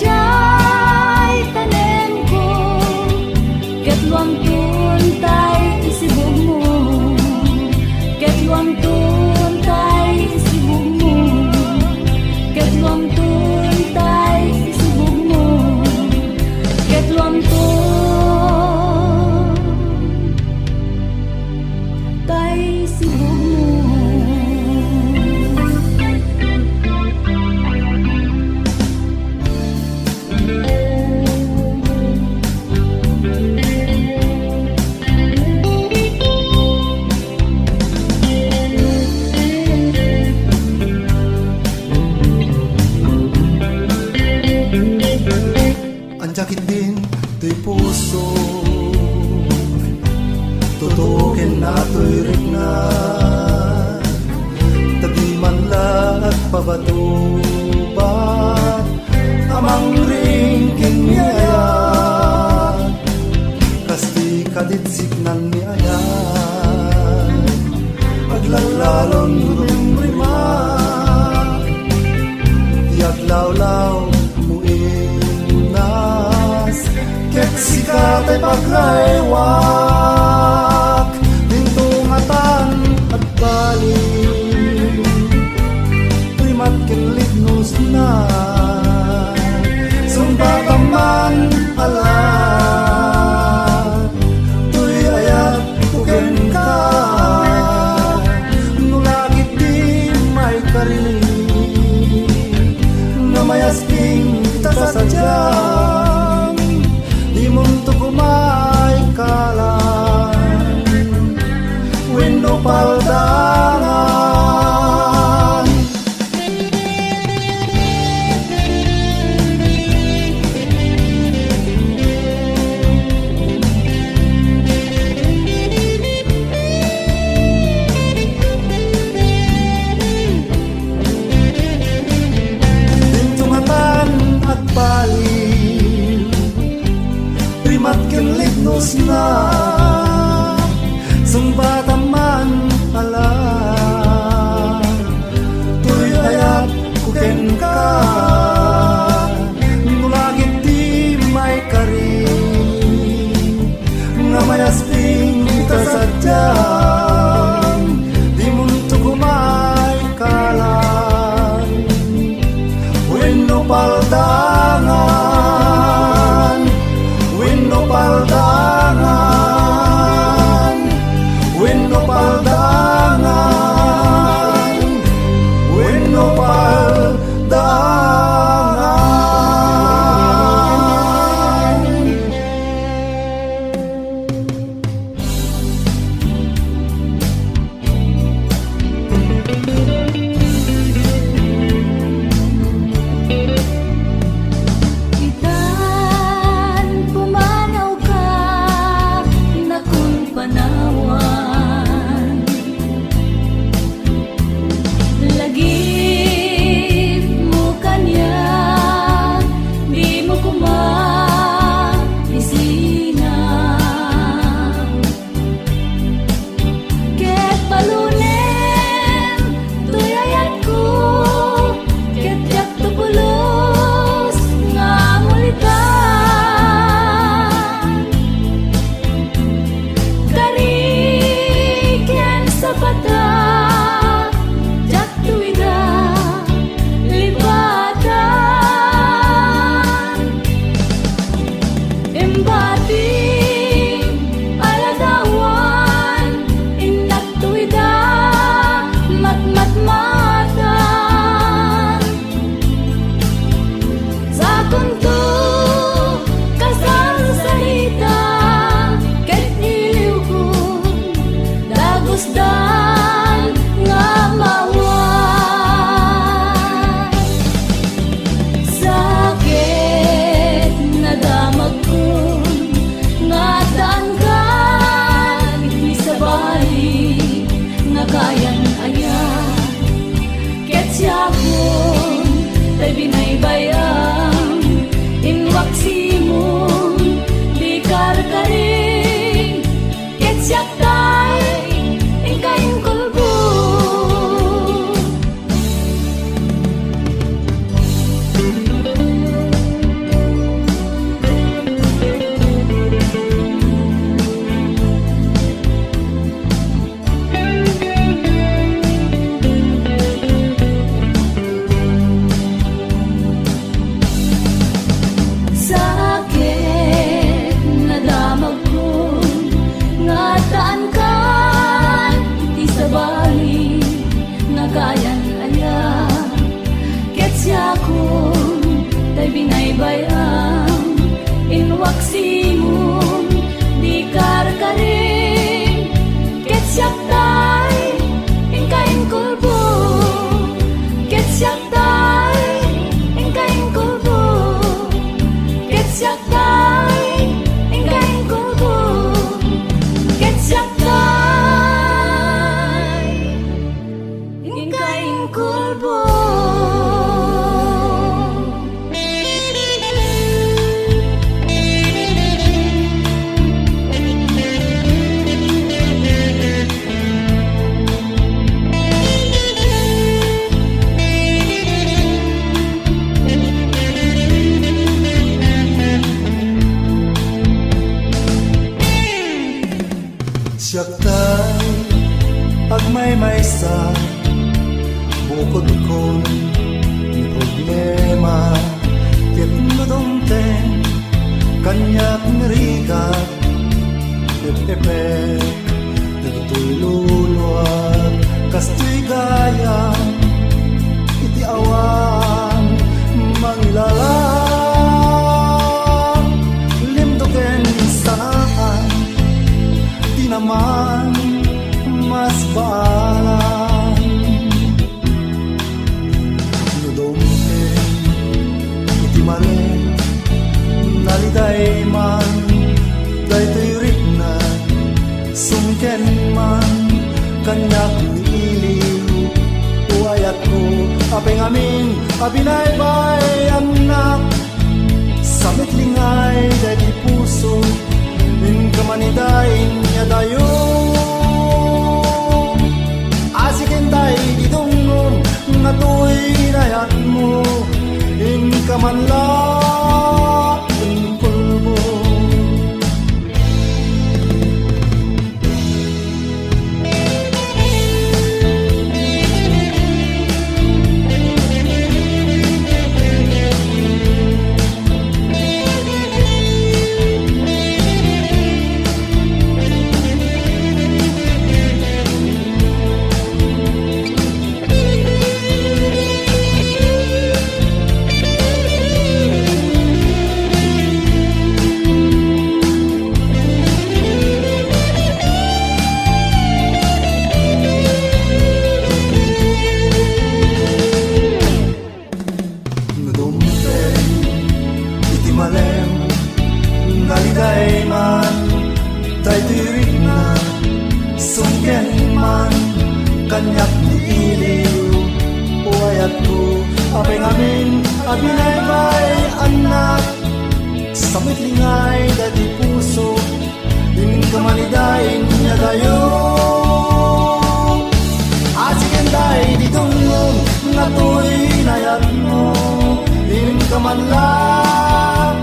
jay tanem ko, ket luang tuntay isibog mo, ket luang tuntay isibog mo, ket luang tuntay isibog mo, ket luang tuntay isibog mo. Sakit din to'y puso, tutukin na to'y rignan, tabi man lahat pabatubat, amang ringking niayat, kasti kaditsik ng niayat, aglalalong rumriman, tiaglawlaw ket sikatay pagraywak, tintungatan at balik, primat kinlignos na, sumbataman alat, tuy ayat kuken ka, nulagit di may karinig, namayasking tasadyang, di muntuk kumay kalan, wino paldangan. Tintungatan at balik, primat kinlignos na, sumbataman alam, tuy ayat kuken ka, nulagit di may karing, nga mayasping tasadyang, di munto kumay kalan, wenno paldangan, paldangan, when binaybayang inwaksimon di karkaring ketsyak tay ingkain kulbo ketsyak tay ingkain kulbo ketsyak tay ingkain kulbo ketsyak tay ingkain kulbo. Siyak tay agmay sa bukod ko ni problema ket nudumten kanyak ngerikat epepek dagtoy luluwat kastoy gaya iti awan mangilalang limdoken saan di naman mas baalan nudumten iti malen naliday man daytoy rikna sumken man kanyak niiliw uayat ko apeng amin abinaybay anak samit lingay dadi puso in kamanidain niya tayo asikin tayo ditungong ngatoy nayat mo in kamanla in pulbo naliday man daytoy na sungken man kanyak niiliw uayat ko apeng amin abinaybay anak samit lingay dadi puso in kamanidain niya tayo asiken day ditungong ngatoy nayat mo in kamanlang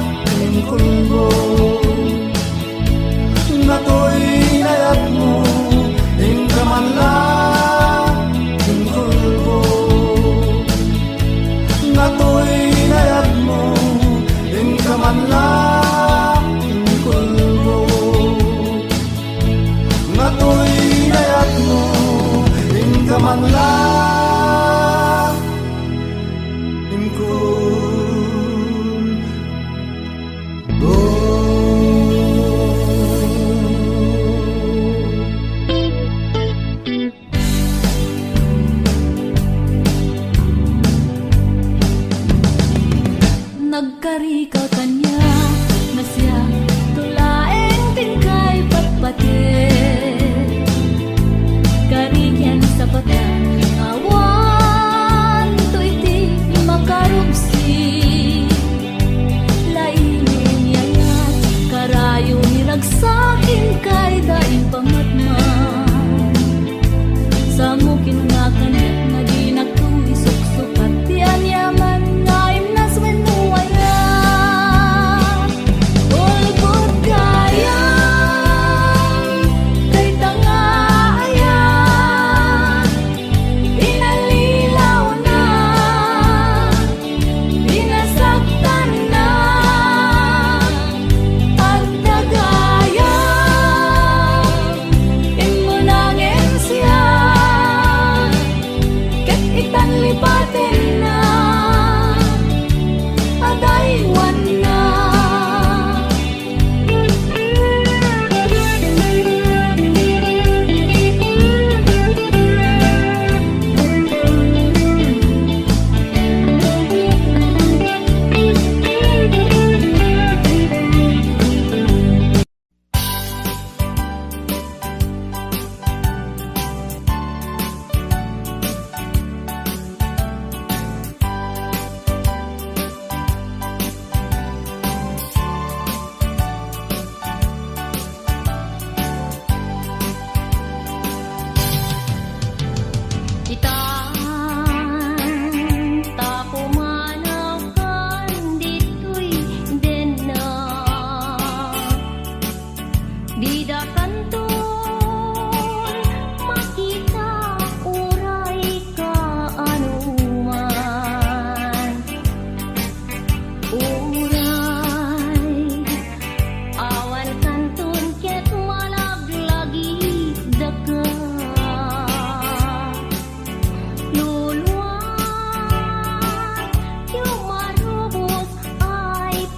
kulbo ngatoy nayat mo in kamanlang kulbo ngatoy nayat mo in kamanlang kulbo ngatoy nayat mo in kamanlang kulbo. Nagkarikaw kanya na siya tulaeng tingkay patpatid karikyan sa patan awan to iti makarubsi lainin yayat karayo niragsakin kay daing pamatman sa mukin nga kanya na di nagtuisok-sukat yan yaman ngayon nas menuwaya ulbot kaya kay tangaya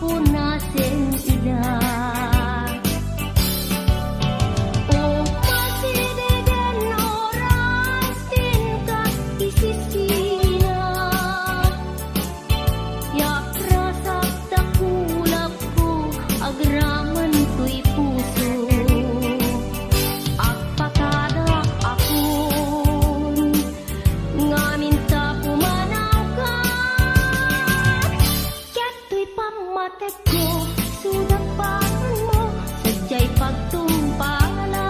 punasen ida. O masidegen oras din ka isisina. Ya prasak dakulap ko agraman to'y puso. Agpakadak akon nga minta pumanaw ka. Keto'y pamatek ko sudapan mo sadyay pagtumpala.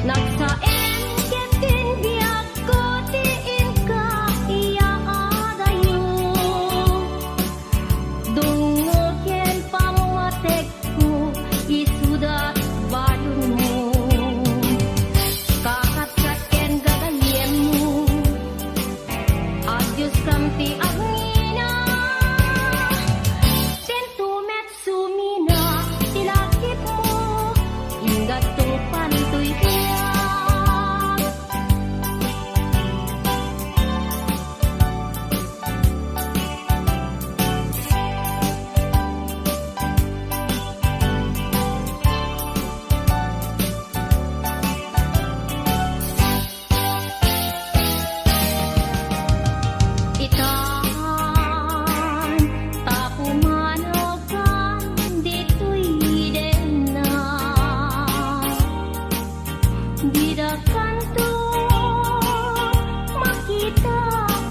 Nagsaen ketin biag ko tiin ka iyaadayo. Dungoken pamatek ko isudat bayon mo. Kakatkat ken gagayen mo. Adios kampi agngina. Tentumet sumina tilakip mo. Ingat to pantoy kaya. Itan tapumanagan dito'y din na. Bida kanto makita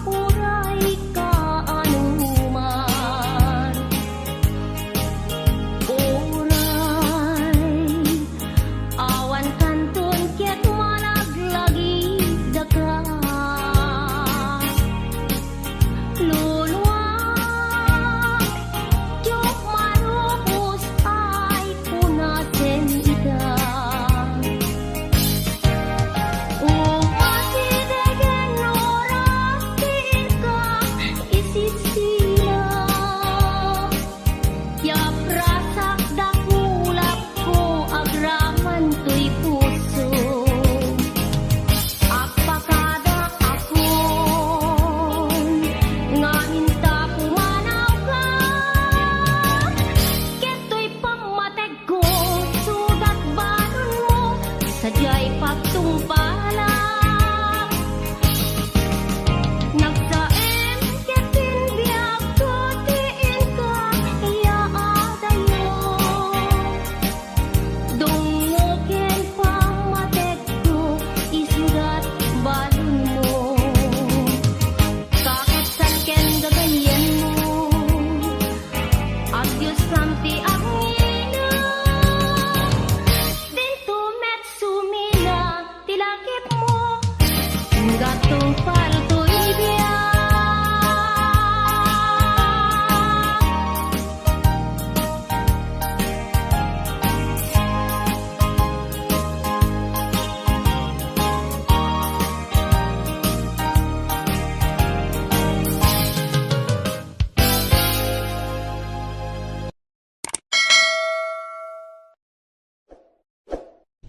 uray ka anuman. Oray awan kanton ket managlagi daga. Luluwag jok marupos ay punasen ida. O masidegen oras din ka isisina. Ya prasak dakulap ko agraman to'y puso. Agpakadak akon nga minta pumanaw ka. Keto'y pamatek ko sugat banon mo sadyay pagtumpala. Nagsaen ketin biag ko tiin ka iyaadayo. Dungoken pamatek ko isugat balon mo. Kakatsan ken gagayen mo. Adios kampi agngina. Tentumet sumina tilakip mo. Gatong palto'y biyak.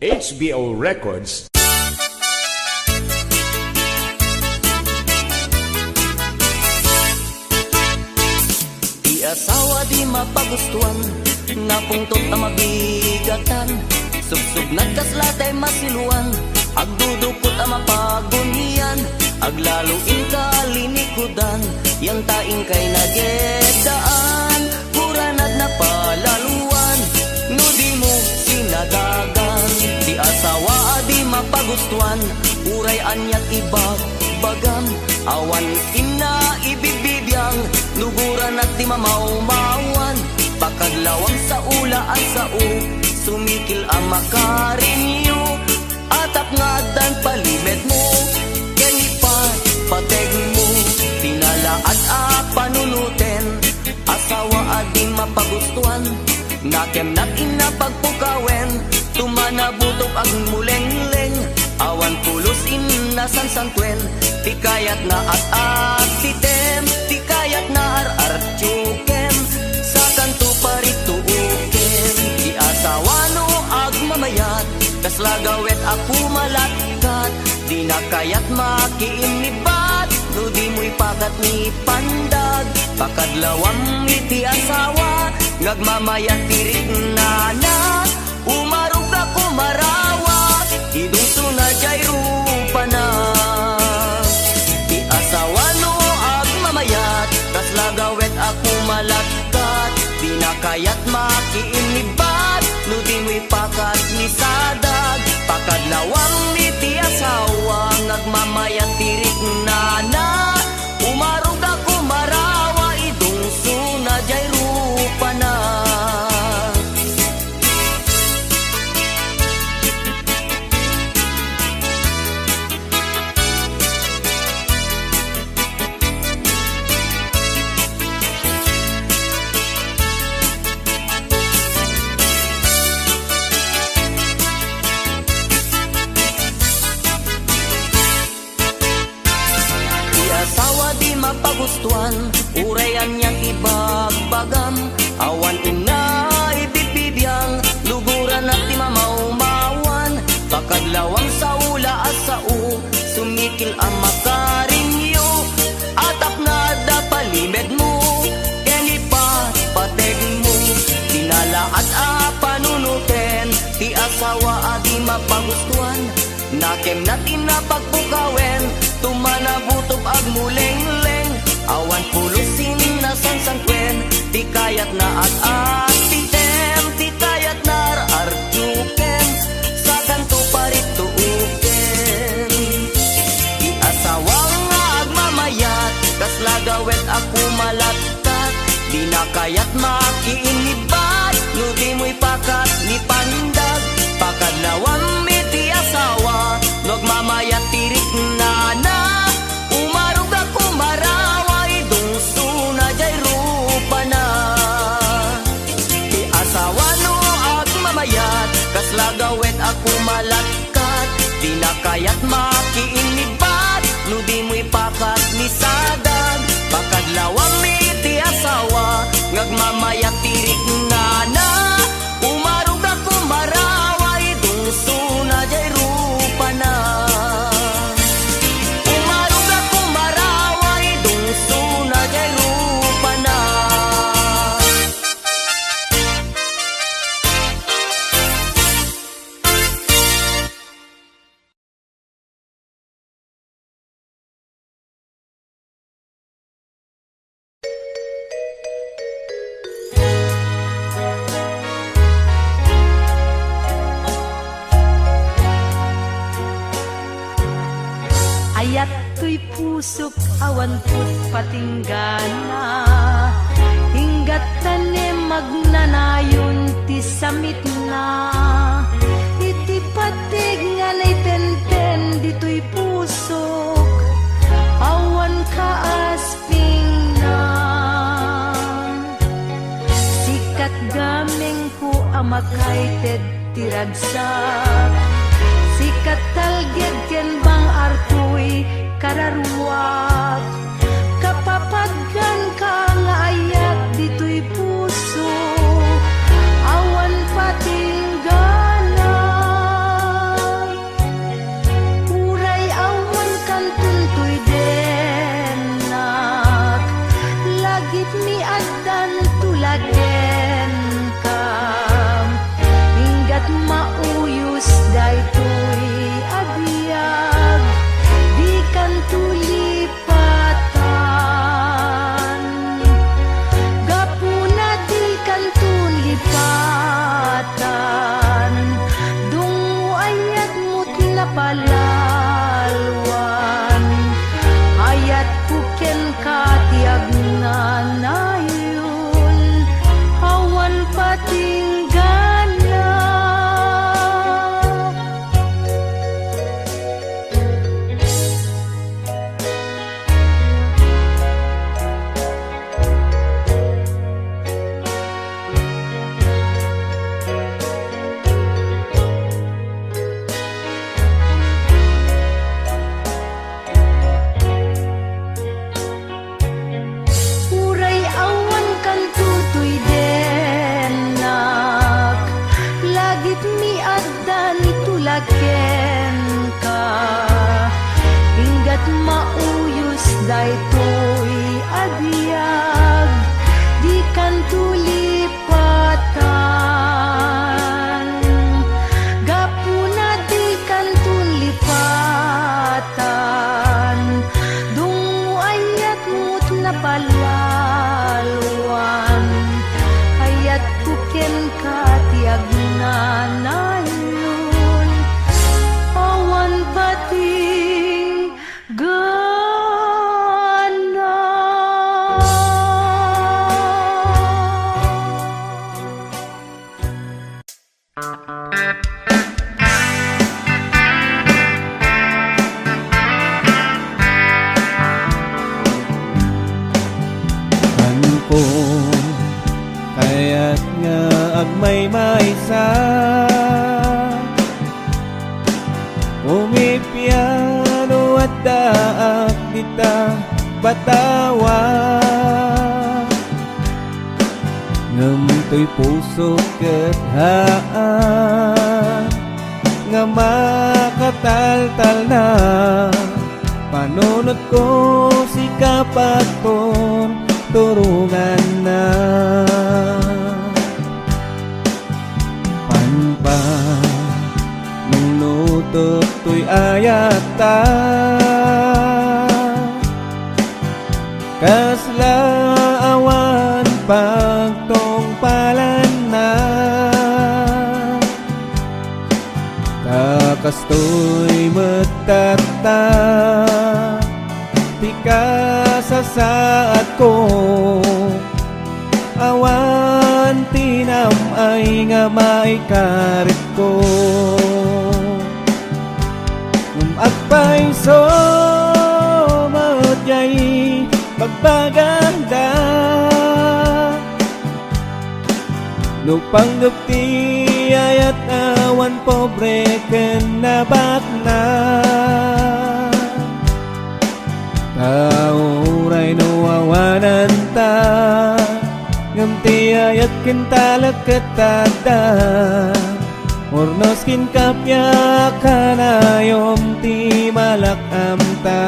HBO Records. Di asawa di mapagustuhan, napungtot na mabigatan. Subsub nagkaslatay masiluan, agdudukot ang mapagunian. Aglaluin ka linikudan, yang taing kay nagedaan. Kuranad na palaluan, no di mo sinagagan. Di asawa di mapagustuhan, uray anyat ibagbagan. Awan ina ibibibiyang, luguran at di mamaumawan. Pagkadlawang sa ulaan sa sumikil ang makarinyo. Atap nga dan palimet mo, kenipan pateg mo. Pinalaad panunutin, asawa adi mapagustuhan. Nakemnak ina pagpukawen, tumanabutok ang muleng-leng. Awan pulos inasan santwen, tikayat na at titem. Tikayat na ar-ar-tsukem, sa kanto parituukem. Di asawa no agmamayat, kaslagawet ako malatkat. Di na kayat makiinibat, no di mo'y pakat ni pandag. Pakadlawang iti asawa, ngagmamaya tirik na umarog ako marawa, idong sunadjay rupa na. Di asawa no agmamayat, tas lagawet ako malagkat, di na kayat makiinibat, no di mo'y pakat ni sadag. Pakadlawang iti asawa, ngagmamaya tirik na umarog ako marawa, idong sunadjay rupa na. Asawa di mapagustuhan, urayan niya tibagbagam, awan ina ibibibiyang, luguran at di mamaumawan. Pakadlawang sa ula asao, sumikil ang makarinyo, atap na dapalimed mo, kenipat pateg mo, dinalaat panunutin, ti asawa adi mapagustuhan, nakem natin na pagpukawen, tumanabutob ag muleng-leng, awan pulusin na sansangkwen, ti kayat na atitem, ti kayat na artyuken, sa kanto parito uken. Ti asawang agmamayat, kas lagawet ako malatkat, di na kayat makiinibat, no di mo'y pakat ni pandag. Pakadlawang miti asawa, nagmamayat tirik na umarog ako marawa, idong sunadjay rupa na. Ti asawa no agmamayat, kas lagawet ako malagkat, di na kayat makiinibat, no di mo'y pakat ni sadag. Pakadlawang miti asawa, ngagmamayat tirik na umarog ako marawa, idong sunadjay rupa na. Umarog ako marawa, idong sunadjay rupa na. Ayat ko'y pusok awan put patinggana, hinggat tanim magnanayon ti samit na. Iti patig nga naitenten dito'y pusok, awan kaasping na. Sikat gameng ko amakaited tiragsak, sikat talged ken bang artoy kararuak, kapapadgan ka nga ayat dito'y puso, awan patinggana. Uray awan kantuntoy denak, lagit mi addan tulagen kam, hinggat mauyos daytoy abiyag, di kan tulipatan. Gapuna di kan tulipatan, dungo ayat mo't napalalwan, ayat puken katiag na nayon, awan patinggana. ko kaya't nga agmay maysa umipiano at daak dita batawa ngem to'y puso ket haan nga makataltal na panunod ko si kapaton turungan na panpa nunutok to'y ayata kasla awan pagtongpalan na kastoy matata tika sa saat ko awan tinam ay nga maikarit ko agpay so madyay pagpaganda no panggapti ayat awan pobre ken nabakna tauray no awanan ta ngamti ayat ken talakatada ornos kin kapya kanayom ti malakam ta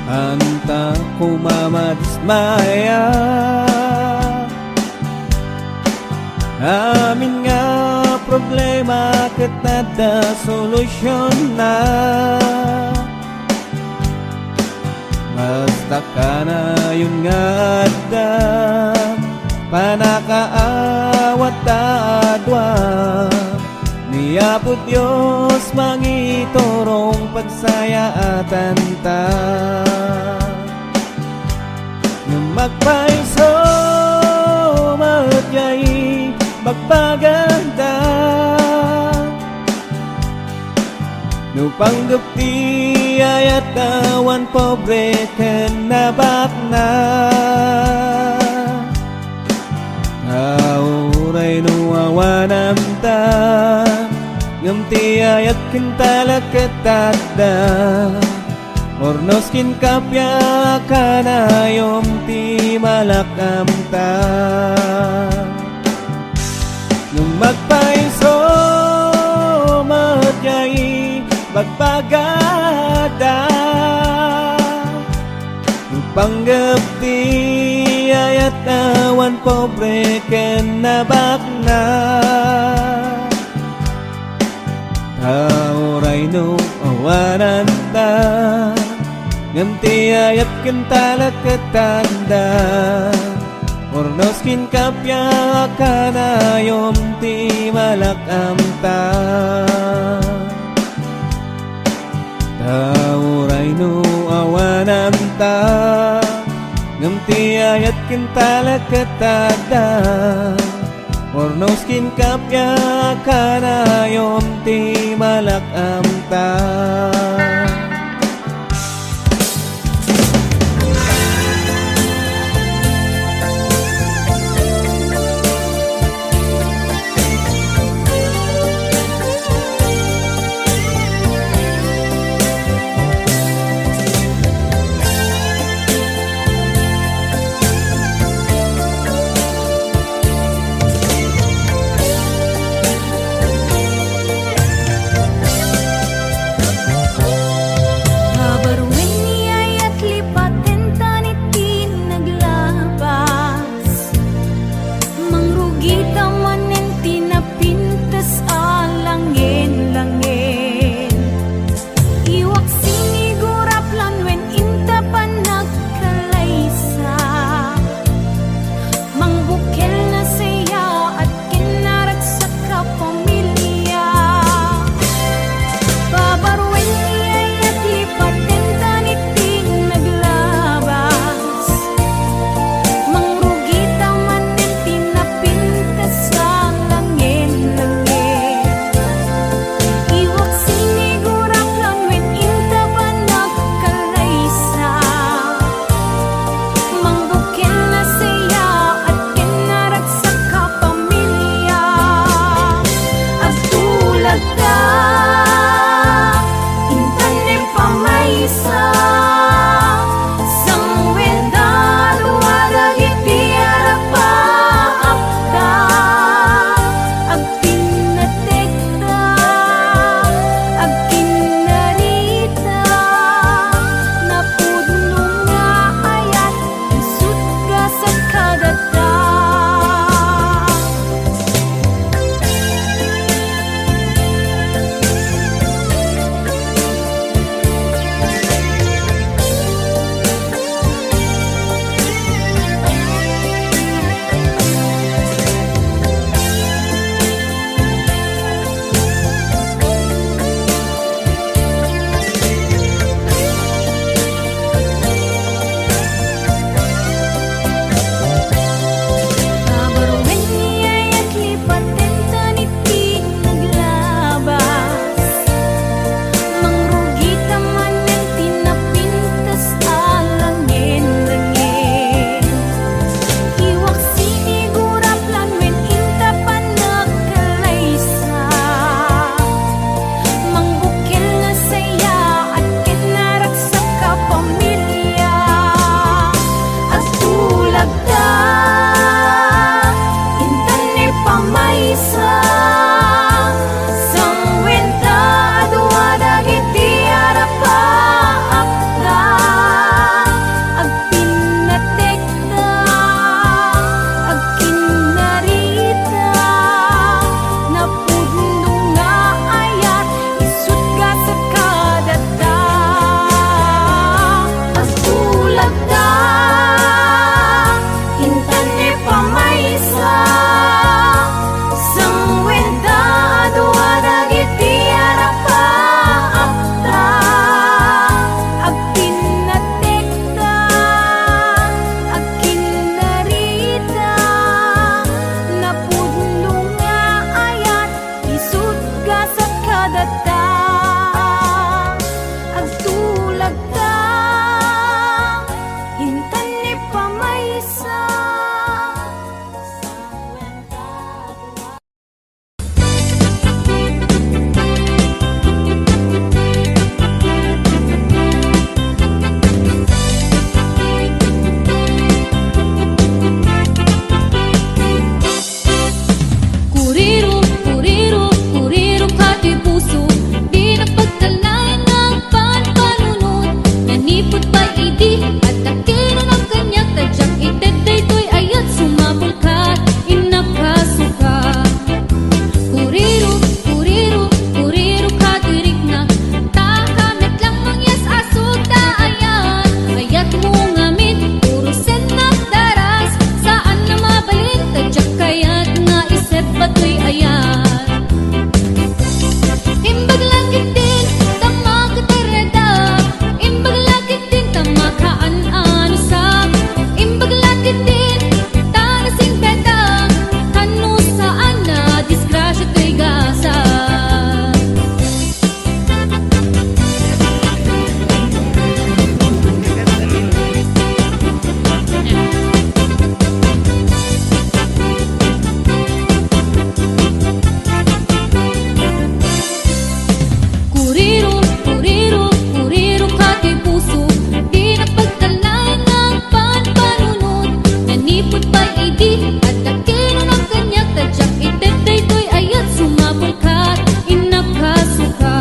anta kumamadismaya amin nga problema ket nada solusyon na basta kana yun nga adda panakaawat adwa niyapot Diyos mangitorong pagsayaatan ta magpaiso madyay magpaganda no panggapti ayat awan pobre ken nabakna auray no awanam ta ngamti ayat ken talakatada ornos kin kapya kanayom ti malakam ta nung magpaiso madyay magpagada nung panggapti ayat awan pobre ken nabakna tauray no awanan ta ngamti ayat ken talakatada ornos kin kapya kanayom ti malakam ta tauray no awanam ta ngamti ayat ken talakatada ornos kin kapya kanayom ti malakam ta gasat kadata agtulag ta intan ni pamaysa. Kuriro, kuriro, kuriro pati puso, di napagkalain ng panpanunod. Nanipot pa idi at takino ng kanyang tadyak, iteday to'y ayat sumabol ka't inakasuka. Kuriro, kuriro, kuriro katirik na, takamit lang mangyas asog da ayan. Ayat mo ngamit, puro sen nagdaras, saan na mabalin tadyak kaya't nga isip bato'y ayan. Imbag langit din, tama katarada, imbag langit din, tama kaan-anusak, imbag langit din, tanasing beta, kanu saan na disgrasya to'y gasa. Kuriro, kuriro, kuriro kati puso, di napagkalain ng panpanunod. Nanipot pa idi at takino ng kanyang tadyak, iteday to'y ayat sumabol ka't inakasuka.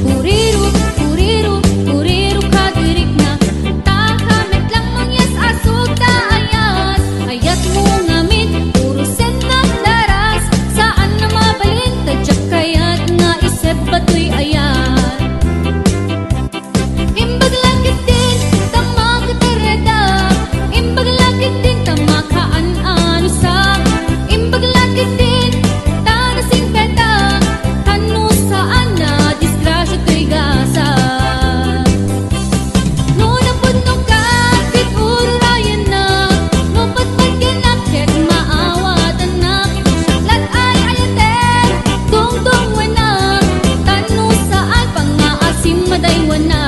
Kuriro, kuriro, kuriro katirik na, takamit lang mangyas asog da ayan. Ayat mo ngamit, puro sen nagdaras, saan na mabalin tadyak kaya't nga isip bato'y ayan. Imbag langit din, tama katarada, imbag langit din, tama kaan-anusak, imbag langit din, tanasing beta, kanu saan na disgrasya to'y gasa. No napudnog ka, tit ururayan na, no patpad kinakit, maawat anak, saklat ay ayater, dong-dong wana, kanu saan pang maasim madaywan na.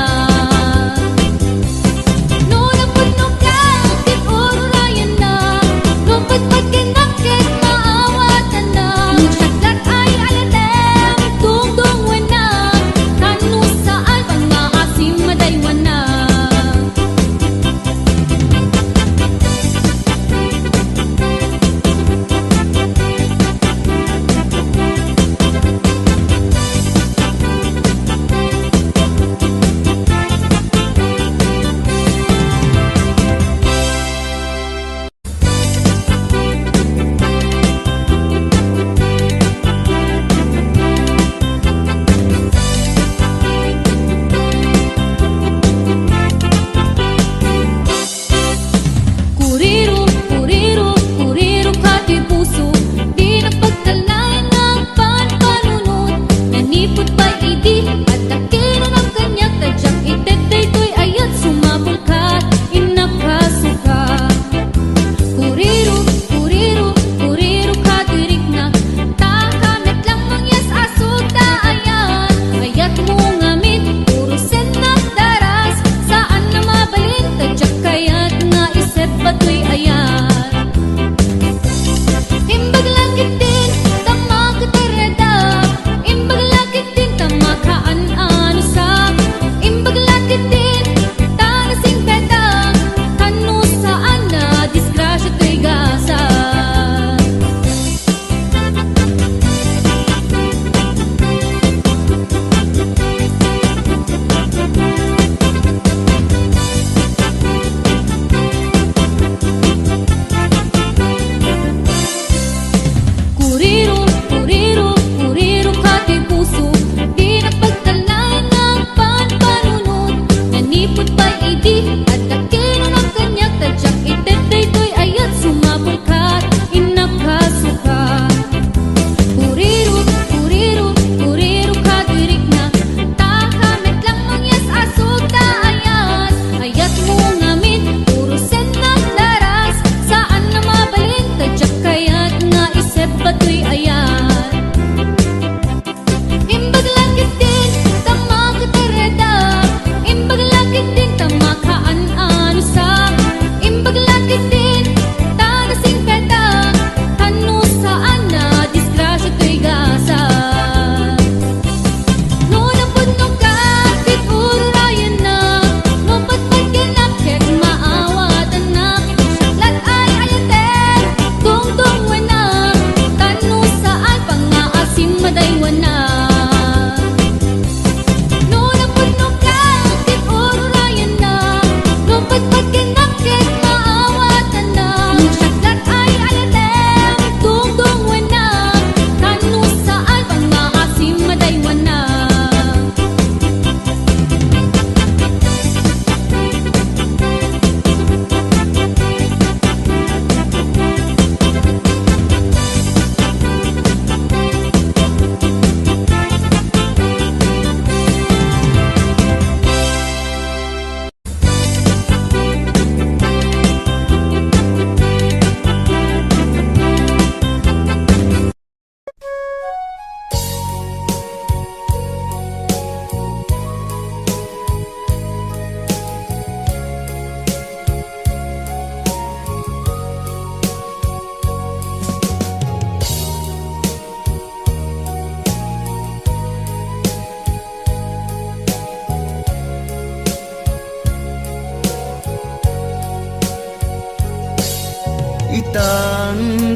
No napudnog ka, tit ururayan na, no patpad kinakit, maawat anak, saklat ay ayater, dong-dong wana, kanu saan pang maasim madaywan na. Kuriro, kuriro, kuriro kati puso, di napagkalain ng panpanunod. Nanipot pa idi at takino ng kanyang tadyak, iteday to'y ayat sumabol ka't inakasuka. Kuriro, kuriro, kuriro katirik na, takamit lang mangyas asog da ayan. Ayat mo ngamit, puro sen nagdaras, saan na mabalin tadyak kaya't nga isip bato'y ayan. Imbag langit din, tama katarada, imbag langit din,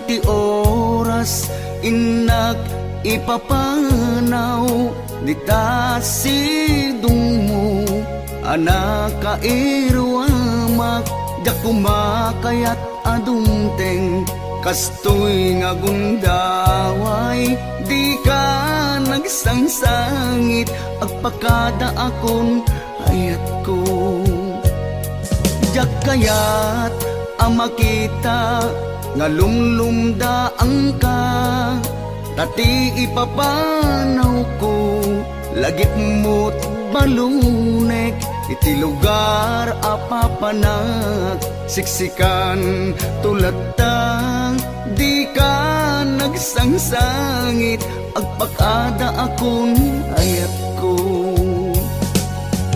ti oras inak ipapanaw dita sidong mo anak kairwamak da kumakayat adungteng kastoy nga gundaway di ka nagsangsangit agpakada akon hayat ko jak kayat ama kita nga lumlumdaang ka tati ipapanaw ko lagip mo't balunek iti lugar apapanak siksikan tulad tang di ka nagsangsangit agpakada akon ayat ko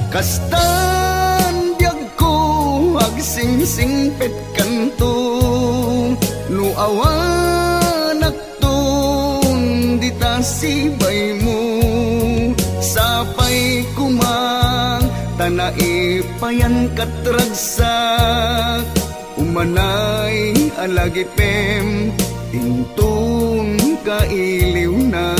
kastan biag ko agsingsingpet kanto nuawanak sibay mo sapay kumang tanaipayan katragsak umanay alagipem intong kailiw na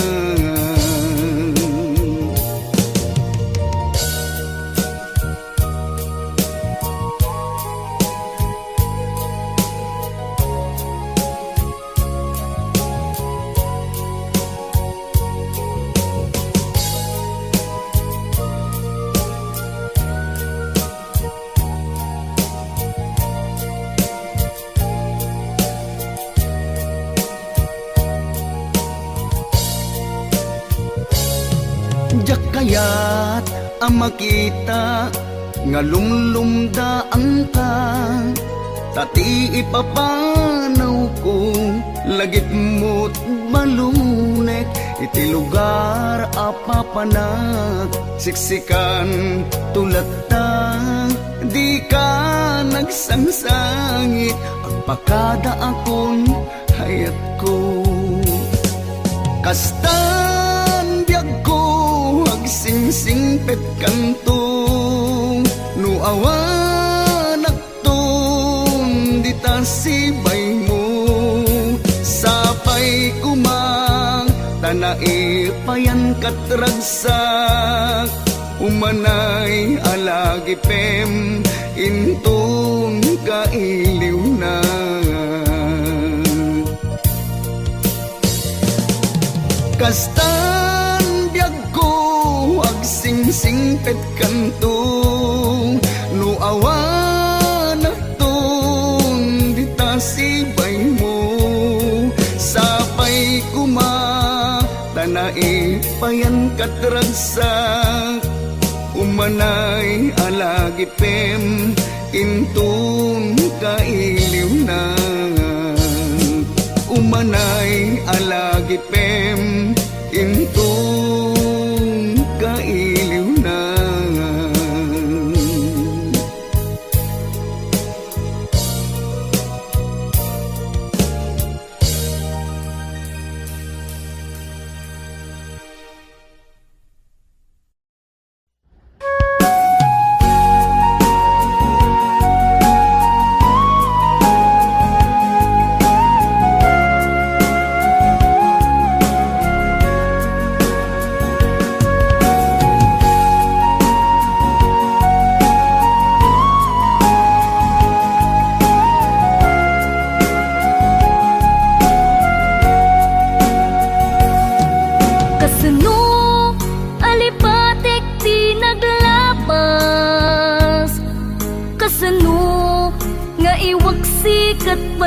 kayat ama kita nga lumlumdaang ka tati ipapanaw ko lagip mo't malunek iti lugar apapanak siksikan tulad tang di ka nagsangsangit agpakada akon hayat ko kastan biag ko singsingpet kanto nuawanak ton dita sibay mo sapay kumang tanaipayan katragsak umanay alagipem intong kailiw na kastan biag ko agsingsingpet kanto nuawanak ton dita sibay mo sapay kuma tanaipayan katragsak umanay alagipem intong kailiw na umanay alagipem intong kailiw na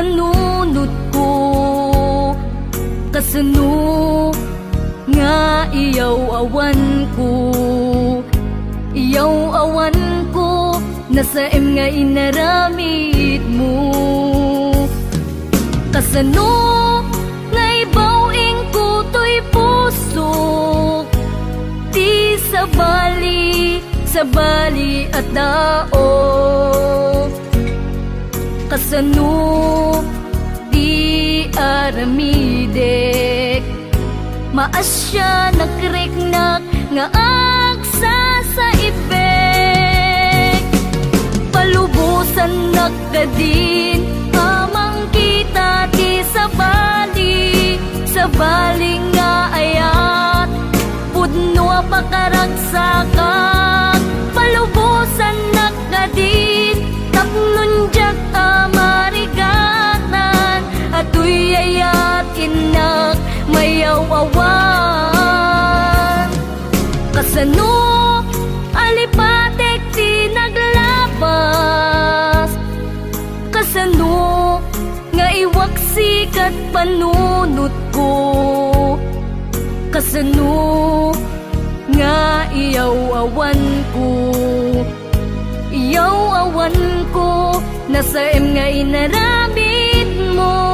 panunod ko kasano nga iyaw awan ko nasa nga inaramid mo kasano nga ibawing ko to'y puso di sa bali at dao kasano di aramidek maasya nakriknak nga agsa sa ibek palubusan nagkadin amang kita di sa sa bali nga ayat pudno pakaragsakan palubusan nakadin tapnon jak amarigatan atoy ayat inak mayawawan kasano alipatek ti naglabas kasano nga iwaksik at panunot ko kasano nga iyaw-awan ko nasa nga inaramit mo.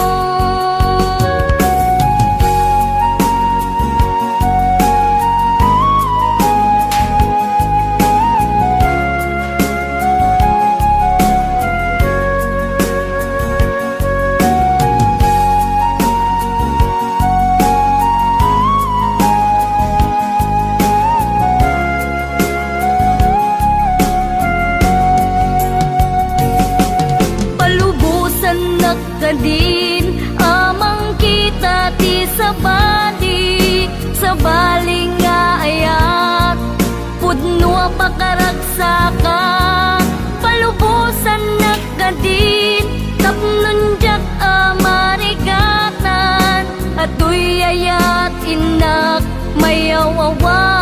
Din amang kita ti sa bali nga ayat pudno pakaragsakan palubusan nakadin tapnon jak amarigatan atoy ayat inak mayawawan